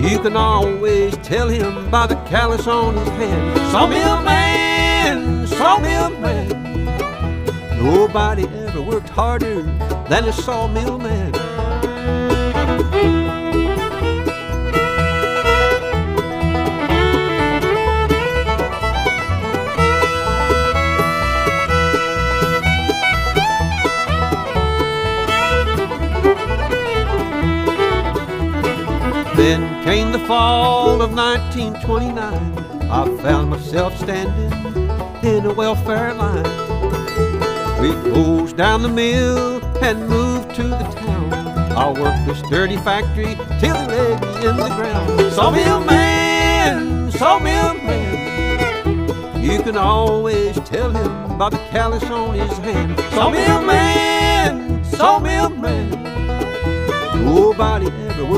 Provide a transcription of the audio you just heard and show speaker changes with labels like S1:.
S1: You can always tell him by the callus on his hand. Sawmill man, sawmill man. Nobody ever worked harder than a sawmill man. Then came the fall of 1929. I found myself standing in a welfare line. We closed down the mill and moved to the town. I'll work this dirty factory till they lay me in the ground. Sawmill man, sawmill man. You can always tell him by the callus on his hand. Sawmill man, sawmill man. Nobody ever worked